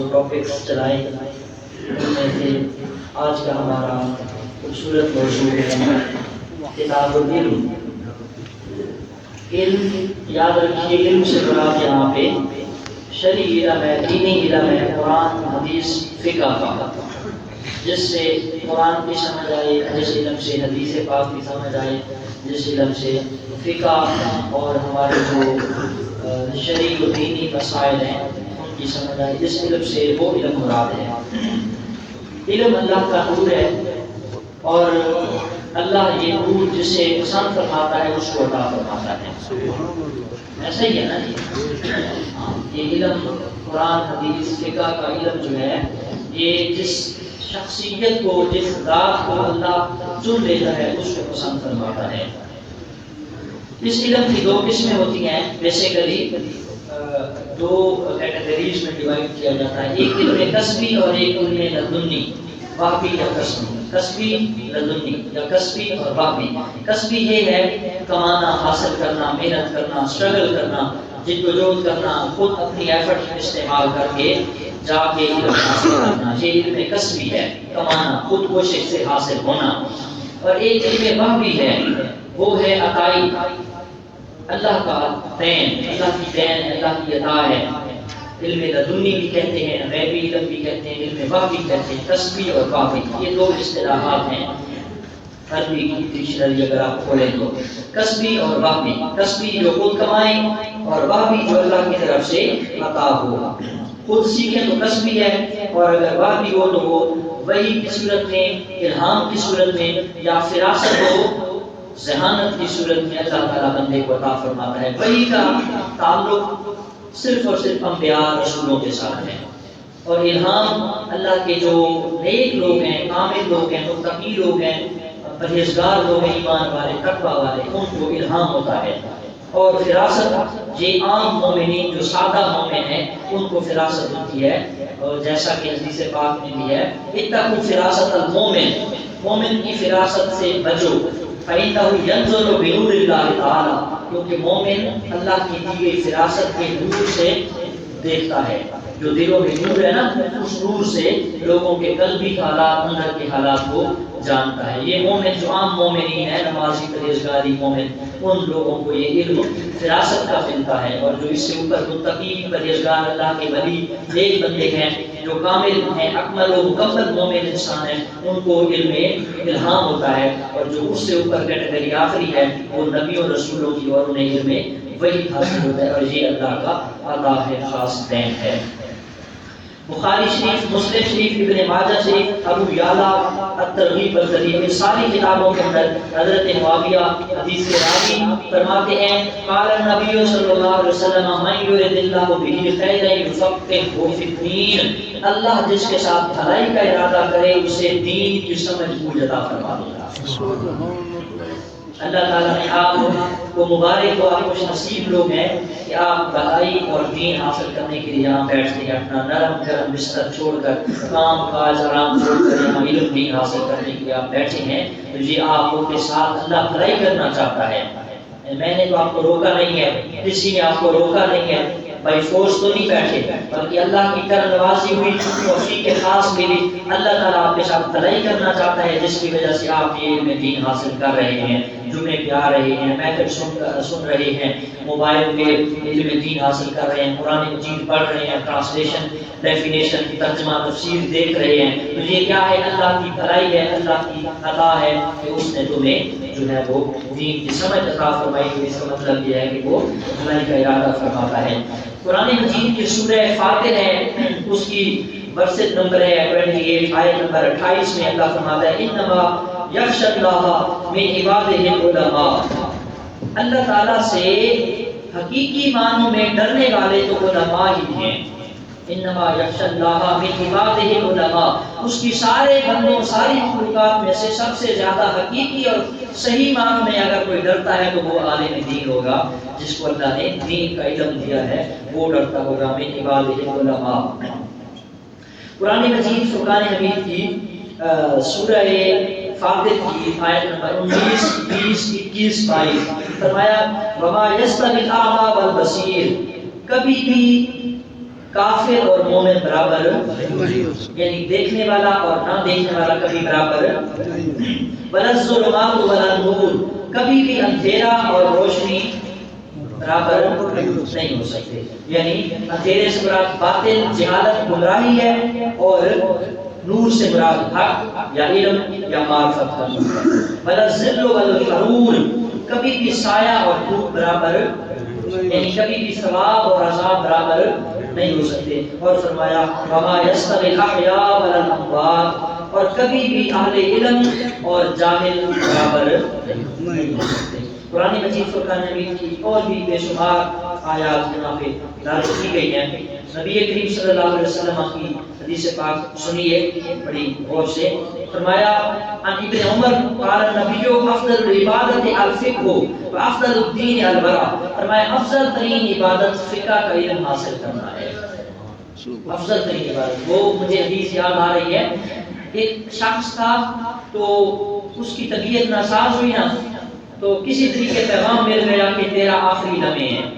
جو ٹاپکس چلائے ان میں سے آج کا ہمارا خوبصورت موضوع ہے کتاب العلم۔ علم یاد رکھیے، علم سے مراد یہاں پہ شرعی علم ہے، دینی علم ہے، قرآن حدیث فقہ کا، جس سے قرآن کی سمجھ آئے، جس علم سے حدیث پاک کی سمجھ آئے، جس علم سے فقہ اور ہمارے جو شرعی و دینی مسائل ہیں ان کی سمجھ آئے، جس علم سے وہ علم مراد ہے۔ علم اللہ کا نور ہے اور اللہ یہ نور جس سے پسند فرماتا ہے اس کو عطا فرماتا ہے۔ ایسا ہی ہے نا یہ علم قرآن حدیث فقہ کا علم جو ہے، یہ جس شخصیت کو، جس ذات کو اللہ چن لیتا ہے اس کو پسند فرماتا ہے۔ اس علم کی دو قسمیں ہوتی ہیں، بیسیکلی دو کیٹیگریز میں ڈیوائڈ کیا جاتا ہے، ایک علم کسبی اور ایک علم لدنی، واقعی یا کسبی۔ کسبی لدنی یا کسبی اور واقعی۔ کسبی یہ ہے کمانا، حاصل کرنا، محنت کرنا، اسٹرگل کرنا، جدوجہد کرنا، خود اپنی ایفرٹ استعمال کر کے جا کے علم حاصل کرنا، یہ علم کسبی ہے، کمانا، خود کوشش سے حاصل ہونا۔ اور ایک علم واقعی ہے، وہ ہے عطائی، اللہ کا دین، اللہ کی دین، اللہ کی عطا ہے۔ علم لدنی بھی کہتے ہیں، غیبی علم بھی کہتے ہیں، علم واقعی کہتے ہیں، کسبی اور واقعی، یہ دو اصطلاحات ہیں عربی کی ڈکشنری اگر آپ کھولیں تو۔ کسبی اور واقعی، کسبی جو خود کمائیں اور واقعی جو اللہ کی طرف سے عطا ہو۔ خود سیکھیں تو کسبی ہے، اور اگر واقعی ہو تو وہ وحی کی صورت میں، الہام کی صورت میں، یا فراست ہو، ذہانت کی صورت میں اللہ تعالیٰ بندے کو عطا فرماتا ہے۔ وحی کا تعلق صرف اور صرف انبیاء رسولوں کے ساتھ ہے، اور الہام اللہ کے جو نیک لوگ ہیں، کامل لوگ ہیں، متقی لوگ ہیں، پرہیزگار لوگ ہیں، ایمان والے، تقویٰ والے، ان کو الہام ہوتا ہے۔ اور فراست یہ عام مومنین جو سادہ مومن ہیں ان کو فراست ہوتی ہے، اور جیسا کہ حدیث پاک میں بھی ہے اتقوا فراست المومن، مومن کی فراست سے بچو، فإنه ينظر بنور اللہ تعالی، کیونکہ مومن اللہ کی دی گئی فراست کے نور سے دیکھتا ہے، جو دلوں میں نور ہے نا، اس نور سے لوگوں کے قلبی حالات، اندر کے حالات کو جانتا ہے۔ یہ مومن جو عام مومنین ہیں، نمازی، پرہیزگاری مومن، ان لوگوں کو یہ علم فراست کا ملتا ہے، اور جو اس سے اوپر متقی، پرہیزگار، اللہ کے ولی، نیک بندے ہیں جو کامل ہیں، اکمل و مکمل مومن انسان ہیں، ان کو علم الہام ہوتا ہے، اور جو اس سے اوپر کیٹیگری آخری ہے وہ نبیوں رسولوں کی، اور انہیں علم وہی حاصل ہوتا ہے، اور یہ اللہ کا عطا ہے، خاص دین ہے۔ بخاری شریف، مسلم شریف، ابن ماجہ شریف، ابو یعلا الترغیب والترہیب، ان ساری کتابوں کے اندر حضرت معاویہ حدیث کے راوی فرماتے ہیں قال النبی صلی اللہ علیہ وسلم من یرد اللہ بہ خیرا یفقہہ فی الدین، اللہ جس کے ساتھ بھلائی کا ارادہ کرے اسے دین کی سمجھ بوجھ عطا فرما دے۔ اللہ تعالیٰ نے آپ کو مبارک ہو، آپ خوش نصیب لوگ ہیں کہ آپ بھلائی اور دین حاصل کرنے کے لیے یہاں بیٹھتے ہیں، اپنا نرم گرم بستر چھوڑ کر، کام کاج آرام چھوڑ کر یہاں علم دین حاصل کرنے کے لیے آپ بیٹھے ہیں، تو یہ آپ کے ساتھ اللہ بھلائی کرنا چاہتا ہے۔ میں نے تو آپ کو روکا نہیں ہے، کسی نے آپ کو روکا نہیں ہے، بائی فورس تو نہیں بیٹھے، بلکہ اللہ کی کرم نوازی ہوئی، توفیق خاص ملی، اللہ تعالیٰ آپ کے ساتھ بھلائی کرنا چاہتا ہے، جس کی وجہ سے آپ یہ علم دین حاصل کر رہے ہیں، جمعے پہ آ رہے ہیں، محفل سن رہے ہیں، موبائل پہ علم دین حاصل کر رہے ہیں، قرآن مجید پڑھ رہے ہیں، ٹرانسلیشن، ڈیفینیشن، ترجمہ تفسیر دیکھ رہے ہیں، تو یہ کیا ہے؟ اللہ کی بھلائی ہے، اللہ کی عطا ہے کہ اس نے تمہیں جو ہے وہ دین کی سمجھ عطا فرمائی ہے۔ اس کا مطلب یہ ہے کہ وہ بھلائی کا ارادہ فرماتا ہے۔ قرآن مجید کی سورہ فاتر ہے، اس کی ورسٹ نمبر ہے 28، آیت نمبر 28 میں اللہ فرماتا ہے انما یخشی اللہ من عبادہ العلماء، اللہ تعالیٰ سے حقیقی معنوں میں ڈرنے والے تو علماء ہی ہیں۔ انما یخشی اللہ من عبادہ العلماء، اس کی سارے بندوں، ساری مخلوقات میں سے سب سے زیادہ حقیقی اور صحیح معنوں میں اگر کوئی ڈرتا ہے تو وہ عالم دین ہوگا، جس کو اللہ نے دین کا علم دیا ہے، وہ ڈرتا ہوگا۔ من عبادہ العلماء، قرآن مجید فرقان حمید کی سورہ فاتر کی آیت نمبر 19، 20، 21، 22 فرمایا وما یستوی الاعمی والبصیر، کبھی بھی کافر اور مومن برابر یعنی دیکھنے والا اور نہ دیکھنے والا کبھی برابر ولا الظلمات ولا النور، کبھی بھی اندھیرا اور روشنی برابر نہیں ہو سکتے، یعنی اندھیرے سے مراد باطل جہالت گمراہی ہے اور نور سے مراد حق یا علم یا معرفت کا نور۔ ولا الظل ولا الحرور، کبھی بھی سایہ اور دھوپ برابر یعنی کبھی بھی ثواب اور عذاب برابر نہیں ہو سکتے۔ اور فرمایا وما یستوی الاحیاء ولا الاموات، اور کبھی بھی اہل علم اور جاہل برابر نہیں ہو سکتے۔ قرآن مجید فرقان حمید کی اور بھی بے شمار آیات یہاں پہ دار کی گئی ہیں۔ نبی کریم صلی اللہ علیہ وسلم کی حدیث پاک سنیے بڑی غور سے۔ فرمایا عن ابن عمر قال النبی افضل العبادت الفقہ وافضل الدین الورع، فرمایا افضل ترین عبادت فقہ کا علم حاصل کرنا ہے۔ افضل ترین عبادت، وہ مجھے حدیث یاد آ رہی ہے، ایک شخص تھا تو اس کی طبیعت ناساز ہوئی نا، تو کسی طریقے پیغام مل گیا کہ تیرا آخری لمحے ہیں،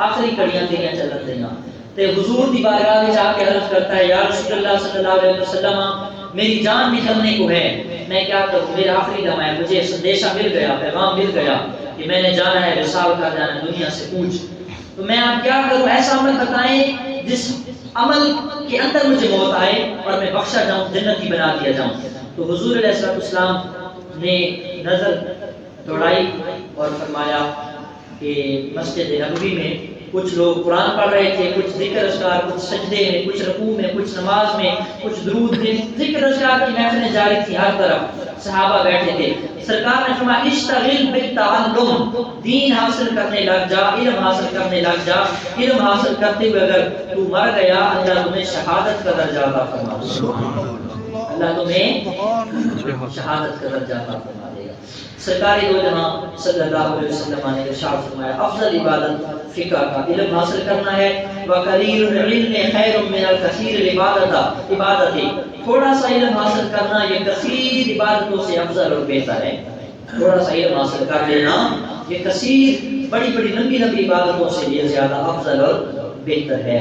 آخری کڑیاں تیریاں چل رہی ہیں، تے حضور دی بارگاہ میں جا کے عرض کرتا ہے یا رسول اللہ صلی اللہ علیہ وسلم میری جان نکلنے کو ہے، میں کیا کروں، میرا آخری لمحہ ہے، مجھے سندیشہ مل گیا، پیغام مل گیا کہ میں نے جانا ہے، رسال کر جانا ہے، دنیا سے پوچھ، تو میں اب کیا کروں، ایسا عمل بتائیں جس عمل کے اندر مجھے موت آئے اور میں بخشا جاؤں، جنتی بنا دیا جاؤں۔ تو حضور علیہ السلام نے نظر دوڑائی اور فرمایا کہ مسجد نبوی میں کچھ لوگ قرآن پڑھ رہے تھے، کچھ ذکر اذکار، کچھ سجدے میں، کچھ رکوع میں، کچھ نماز میں، کچھ درود میں، ذکر اذکار کی محفلیں جاری تھی، ہر طرف صحابہ بیٹھے تھے۔ سرکار نے فرمایا اشتغل بالتعلم، دین حاصل کرنے لگ جا، علم حاصل کرنے لگ جا، علم حاصل کرتے ہوئے اگر تو مر گیا اللہ تمہیں شہادت کا درجہ عطا فرما دے گا، اللہ تمہیں شہادت کا درجہ عطا فرما دے گا۔ سرکار دو جہاں صلی اللہ علیہ وسلم نے ارشاد فرمایا افضل عبادت فقہ کا علم حاصل کرنا ہے، وقلیل العلم خیر من الکثیر عبادت، تھوڑا سا علم حاصل کرنا یہ کثیر عبادتوں سے افضل اور بہتر ہے۔ تھوڑا سا علم حاصل کر لینا یہ کثیر بڑی بڑی لمبی لمبی عبادتوں سے یہ زیادہ افضل اور بہتر ہے۔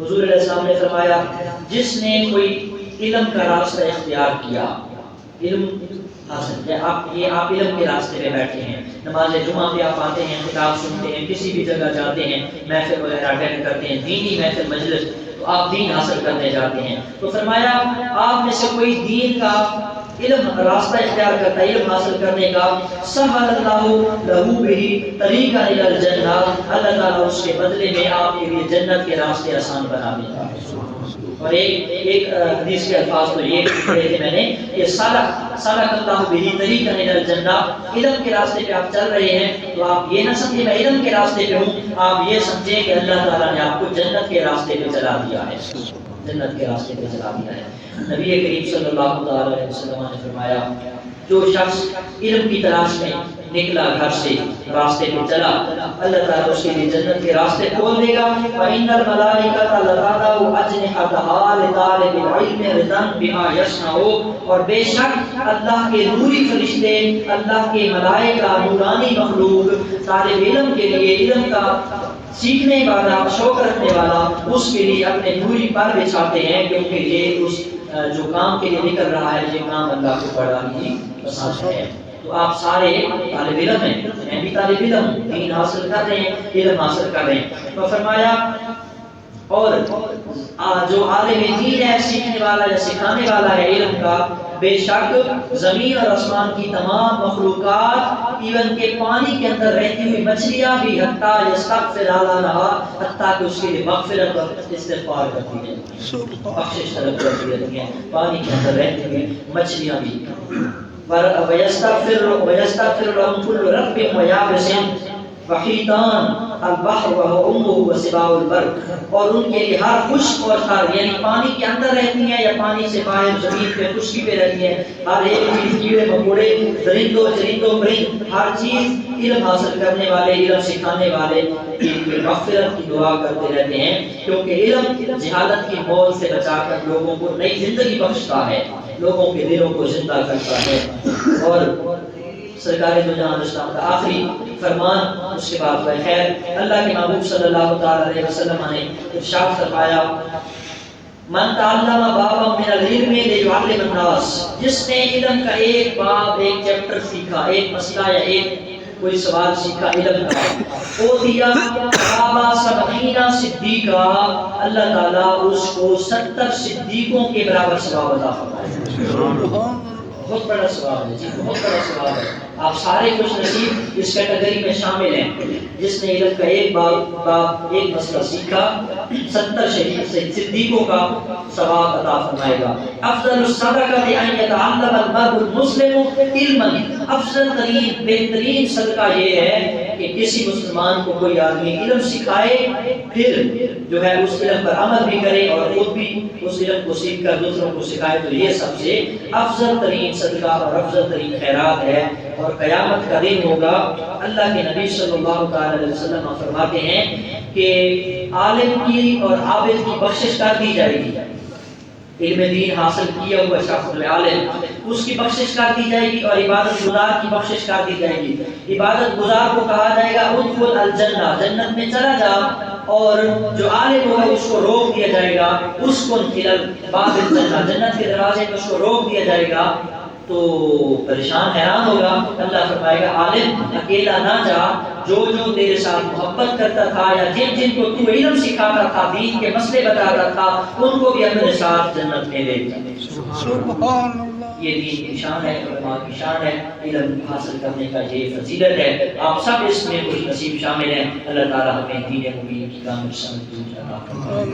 حضور علیہ السلام نے فرمایا جس نے کوئی علم کا راستہ اختیار کیا، علم حاصل کیا، آپ علم کے راستے پہ بیٹھے ہیں، نماز جمعہ پہ آپ آتے ہیں، کتاب سنتے ہیں، کسی بھی جگہ جاتے ہیں، محفل وغیرہ اٹینڈ کرتے ہیں، دینی محفل مجلس، تو آپ دین حاصل کرنے جاتے ہیں، تو فرمایا آپ میں سے کوئی دین کا علم راستہ اختیار کرتا ہے، علم حاصل کرنے کا، سہل اللہ لہو بہ طریقہ الی الجنہ، اللہ تعالیٰ اس کے بدلے میں آپ کے لیے جنت کے راستے آسان بنا دیتا ہے۔ اور ایک حدیث کے الفاظ تو یہ پڑھے تھے میں نے کہ سلک اللہ بہ طریقہ الی الجنہ، علم کے راستے پہ آپ چل رہے ہیں تو آپ یہ نہ سمجھیں میں علم کے راستے پہ ہوں، آپ یہ سمجھیں کہ اللہ تعالیٰ نے آپ کو جنت کے راستے پہ چلا دیا ہے، جنت کے راستے پہ چلا دیا ہے۔ نبی کریم صلی اللہ علیہ وسلم نے فرمایا جو شخص علم کی تلاش میں نکلا گھر سے راستے پہ چلا، اللہ تعالیٰ اس کے لیے جنت کے راستے کھول دے گا۔ وَإِنَّ الْمَلَائِكَةَ لَتَضَعُ أَجْنِحَتَهَا لِطَالِبِ الْعِلْمِ رِضًا بِمَا يَصْنَعُ، اور بے شک اللہ کے نوری فرشتے، اللہ کے ملائکہ، نورانی مخلوق طالب علم کے لیے، علم کا سیکھنے والا، شوق رکھنے والا، اس کے لیے اپنے نوری پر بچھاتے ہیں، کیونکہ یہ اس جو کام کے لیے نکل رہا ہے یہ کام اللہ کو بڑا ہی پسند ہے۔ تو آپ سارے طالب علم ہیں، میں بھی طالب علم، دین حاصل کر رہے ہیں، علم حاصل کر رہے ہیں۔ تو فرمایا اور جو عالم دین ہے، سیکھنے والا یا سکھانے والا ہے علم کا، بے شک زمین اور آسمان کی تمام مخلوقات، ایون کے پانی کے اندر رہتی ہوئی مچھلیاں بھی، حتیٰ یستغفر لها، حتیٰ کہ اس کے لیے مغفرت اور استغفار کرتی ہیں، بخشش طلب کرتی ہیں، پانی کے اندر رہتی ہوئی مچھلیاں بھی۔ وَيَسْتَغْفِرُ لَهُمْ كُلُّ رَبٍّ وَيَابِسٍ وحیطان البحر وَأُمُّهُ وَسِبَاءُ الْبَرِّ، اور ان کے لیے ہر خشک اور تر، یعنی پانی کے اندر رہتی ہیں یا پانی سے باہر زمین پہ خشکی پہ رہتی ہیں، ہر ایک چیز، کیڑے مکوڑے، درندوں چرندوں پرند، ہر چیز علم حاصل کرنے والے، علم سکھانے والے مغفرت کی دعا کرتے رہتے ہیں، کیونکہ علم جہالت کی موت سے بچا کر لوگوں کو نئی زندگی بخشتا ہے، لوگوں کے دلوں کو زندہ کرتا ہے۔ اور سرکار دو جہان اسلام کا آخری فرمان اس کے بعد ہے خیر اللہ کے محبوب صلی اللہ تعالی علیہ وسلم نے ارشاد فرمایا من تعلم بابا من العلم لیعلم الناس، جس نے علم کا ایک باب ایک چیپٹر سیکھا، ایک مسئلہ یا ایک کوئی سوال سیکھا علم کا، او دیا بابا سبعین صدیقہ، اللہ تعالیٰ اس کو 70 صدیقوں کے برابر ثواب عطا فرمائے. بہت بڑا ثواب ہے جی، بہت بڑا ثواب ہے. آپ سارے خوش نصیب اس کیٹیگری میں شامل ہیں جس نے علم کا ایک باب ایک مسئلہ سیکھا، 70 صدیقوں کا ثواب عطا فرمائے گا. افضل الصدقہ ان یتعلم المرء المسلم علما، افضل ترین بہترین صدقہ یہ ہے کہ کسی مسلمان کو کوئی آدمی علم سکھائے، پھر جو ہے اس علم پر عمل بھی کرے اور خود بھی اس علم کو سیکھ کر دوسروں کو سکھائے. تو یہ سب سے افضل ترین صدقہ اور افضل ترین خیرات ہے. اور قیامت کا دن ہوگا، اللہ کے نبی صلی اللہ تعالی علیہ وسلم فرماتے ہیں کہ عالم کی اور عابد کی بخشش کر دی جائے گی. علم دین حاصل کیا ہوا شخص عالم، اس کی بخشش کر دی جائے گی، اور عبادت گزار کی بخشش کر دی جائے گی. عبادت گزار کو کہا جائے گا ادخل الجنہ، جنت میں چلا جا، اور جو عالم ہوگا اس کو روک دیا جائے گا اسکن فی باب الجنہ، جنت کے دروازے پہ اس کو روک دیا جائے گا. تو پریشان حیران ہوگا. اللہ فرمائے گا عالم اکیلا نہ جا، جو جو تیرے ساتھ محبت کرتا تھا یا جن جن کو تو علم سکھاتا تھا، دین کے مسئلے بتاتا تھا، ان کو بھی اپنے ساتھ جنت میں لے جا. سبحان اللہ. یہ دین کی شان ہے، علماء کی شان ہے، علم حاصل کرنے کا یہ فضیلت ہے. آپ سب اس میں خوش نصیب شامل ہیں. اللہ تعالیٰ ہمیں دین مبین کی کامل سمجھ عطا فرمائے.